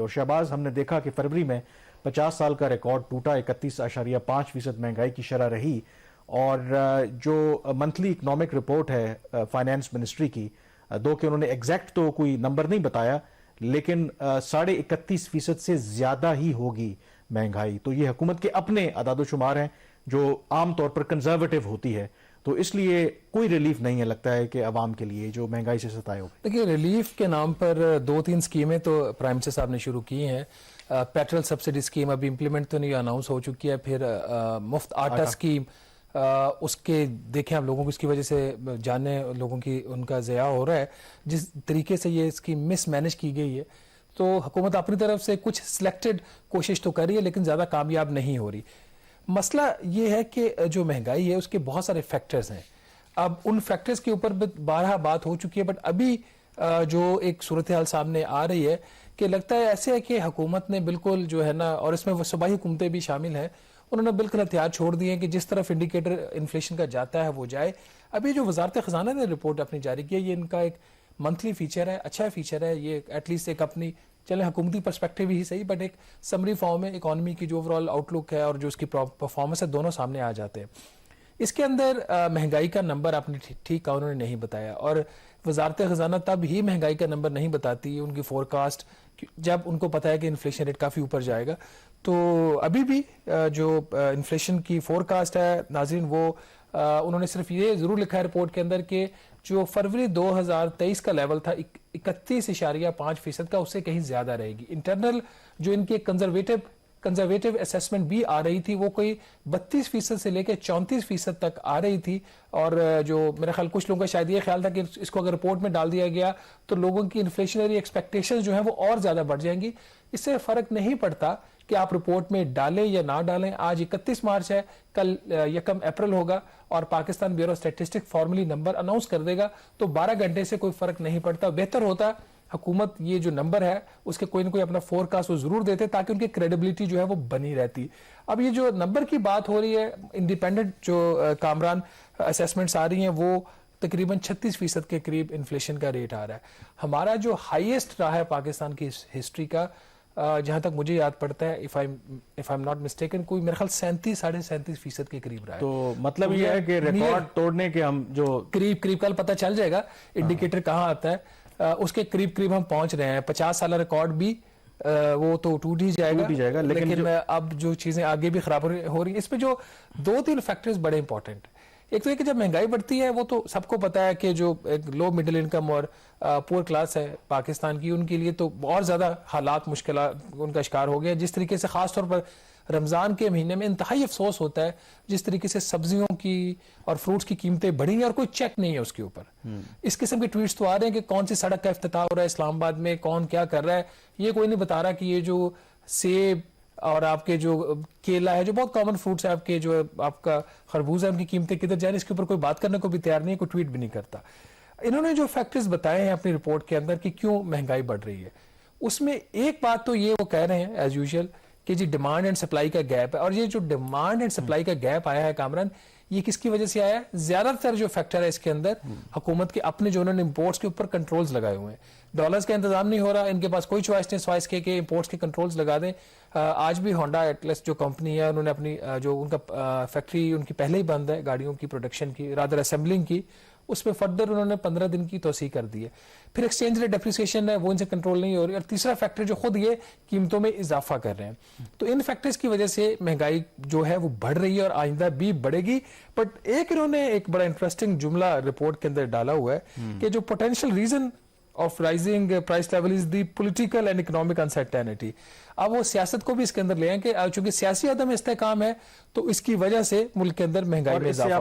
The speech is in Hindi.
और शहबाज, हमने देखा कि फरवरी में 50 साल का रिकॉर्ड टूटा, 31.5% महंगाई की शरह रही। और जो मंथली इकोनॉमिक रिपोर्ट है फाइनेंस मिनिस्ट्री की, दो कि उन्होंने एग्जैक्ट तो कोई नंबर नहीं बताया, लेकिन 31.5% से ज्यादा ही होगी महंगाई। तो ये हुकूमत के अपने अदादोशुमार हैं जो आमतौर पर कंजर्वेटिव होती है, तो इसलिए कोई रिलीफ नहीं है लगता है कि अवाम के लिए जो महंगाई से सताए हो। देखिए, रिलीफ के नाम पर 2-3 स्कीमें तो प्राइम मिनिस्टर साहब ने शुरू की हैं। पेट्रोल सब्सिडी स्कीम अभी इम्प्लीमेंट तो नहीं, अनाउंस हो चुकी है। फिर मुफ्त आटा स्कीम, उसके देखें आप लोगों को इसकी वजह से जाने लोगों की उनका ज़या हो रहा है। जिस तरीके से ये स्कीम मिसमैनेज की गई है, तो हुकूमत अपनी तरफ से कुछ सिलेक्टेड कोशिश तो कर रही है लेकिन ज़्यादा कामयाब नहीं हो रही। मसला ये है कि जो महंगाई है उसके बहुत सारे फैक्टर्स हैं। अब उन फैक्टर्स के ऊपर बारहा बात हो चुकी है, बट अभी जो एक सूरत हाल सामने आ रही है कि लगता है ऐसे है कि हुकूमत ने बिल्कुल जो है ना, और इसमें वो सूबाई हुकूमतें भी शामिल हैं, उन्होंने बिल्कुल हथियार छोड़ दिए हैं कि जिस तरफ इंडिकेटर इन्फ्लेशन का जाता है वो जाए। अभी जो वजारत खजाना ने रिपोर्ट अपनी जारी की है, ये इनका एक मंथली फीचर है, अच्छा फीचर है ये। एटलीस्ट एक अपनी चले हुकूमती पर्सपेक्टिव ही सही, बट एक समरी फॉर्म में इकोनॉमी की जो ओवरऑल आउटलुक है और जो उसकी परफॉर्मेंस है, दोनों सामने आ जाते हैं। इसके अंदर महंगाई का नंबर आपने ठीक कहा, उन्होंने नहीं बताया। और वजारत खजाना तब ही महंगाई का नंबर नहीं बताती उनकी फोरकास्ट जब उनको पता है कि इन्फ्लेशन रेट काफ़ी ऊपर जाएगा। तो अभी भी जो इन्फ्लेशन की फोरकास्ट है नाज़रीन, वो उन्होंने सिर्फ ये ज़रूर लिखा है रिपोर्ट के अंदर कि जो फरवरी 2023 का लेवल था 31.5% का, उससे कहीं ज़्यादा रहेगी। इंटरनल जो इनके कंजर्वेटिव असेसमेंट भी आ रही थी, वो कोई 32% से लेकर 34% तक आ रही थी। और जो मेरा ख्याल कुछ लोगों का शायद ये ख्याल था कि इसको अगर रिपोर्ट में डाल दिया गया तो लोगों की इन्फ्लेशनरी एक्सपेक्टेशंस जो हैं वो और ज़्यादा बढ़ जाएंगी। इससे फ़र्क नहीं पड़ता कि आप रिपोर्ट में डालें या ना डालें। आज 31 मार्च है, कल 1 अप्रैल होगा और Pakistan bureau statistic formally number announce कर देगा, तो 12 घंटे से कोई फ़र्क नहीं पड़ता। बेहतर होता हुकूमत ये जो नंबर है उसके कोई ना कोई अपना फोरकास्ट वो जरूर देते, ताकि उनकी क्रेडिबिलिटी जो है वो बनी रहती। अब ये जो नंबर की बात हो रही है, इंडिपेंडेंट जो कामरान असेसमेंट्स आ रही हैं, वो तकरीबन 36% के करीब इन्फ्लेशन का रेट आ रहा है। हमारा जो हाईएस्ट रहा है पाकिस्तान की हिस्ट्री का, जहां तक मुझे याद पड़ता है, if I am not mistaken, कोई मेरे ख्याल 37-37.5% के करीब रहा है। तो मतलब ये है कि रिकॉर्ड तोड़ने के हम जो करीब कल पता चल जाएगा इंडिकेटर कहाँ आता है, उसके करीब हम पहुंच रहे हैं। 50 साल रिकॉर्ड भी वो तो टूट ही जाएगा, लेकिन अब जो चीजें आगे भी खराब हो रही है, इस पे जो 2-3 फैक्टर्स बड़े इंपॉर्टेंट। एक तो ये कि जब महंगाई बढ़ती है, वो तो सबको पता है कि जो एक लो मिडिल इनकम और पुअर क्लास है पाकिस्तान की, उनके लिए तो और ज्यादा हालात मुश्किल उनका शिकार हो गया। जिस तरीके से खास तौर पर रमज़ान के महीने में इंतहाई अफसोस होता है जिस तरीके से सब्जियों की और फ्रूट्स की कीमतें बढ़ी हैं और कोई चेक नहीं है उसके ऊपर। इस किस्म के ट्वीट्स तो आ रहे हैं कि कौन सी सड़क का इफ्तिताह हो रहा है इस्लामाबाद में, कौन क्या कर रहा है, ये कोई नहीं बता रहा कि ये जो सेब और आपके जो केला है, जो बहुत कॉमन फ्रूट्स है आपके, जो आपका खरबूजा है, उनकी कीमतें किधर जा रही है, इसके ऊपर कोई बात करने को भी तैयार नहीं है, कोई ट्वीट भी नहीं करता। इन्होंने जो फैक्टर्स बताए हैं अपनी रिपोर्ट के अंदर कि क्यों महंगाई बढ़ रही है, उसमें एक बात तो ये वो कह रहे हैं एज यूजुअल कि जी डिमांड एंड सप्लाई का गैप है। और ये जो डिमांड एंड सप्लाई का गैप आया है कामरान, ये किसकी वजह से आया है? ज्यादातर जो फैक्टर है इसके अंदर हुकूमत के अपने जो उन्होंने इंपोर्ट्स के ऊपर कंट्रोल्स लगाए हुए हैं। डॉलर्स का इंतजाम नहीं हो रहा, इनके पास कोई चॉइस नहीं स्वाइस के इंपोर्ट्स के कंट्रोल्स लगा दें। आज भी होंडा एटलस जो कंपनी है, उन्होंने अपनी जो उनका फैक्ट्री उनकी पहले ही बंद है गाड़ियों की प्रोडक्शन की, रादर असेंबलिंग की, उसमें फर्दर उन्होंने 15 दिन की तोसी कर दी है। फिर एक्सचेंज रेट डेप्रिसिएशन है, वो इनसे कंट्रोल नहीं हो रही। और तीसरा फैक्टर जो खुद ये कीमतों में इजाफा कर रहे हैं। तो इन फैक्टर्स की वजह से महंगाई जो है वो बढ़ रही है और आइंदा भी बढ़ेगी। बट इन्होंने एक बड़ा इंटरेस्टिंग जुमला रिपोर्ट के अंदर डाला हुआ है कि जो potential region of rising price level is the political and economic uncertainty. अब वो सियासत को भी इसके अंदर ले आए कि चूंकि सियासी अदम इस्तेहकाम है, तो इसकी वजह से मुल्क के अंदर महंगाई में इजाफा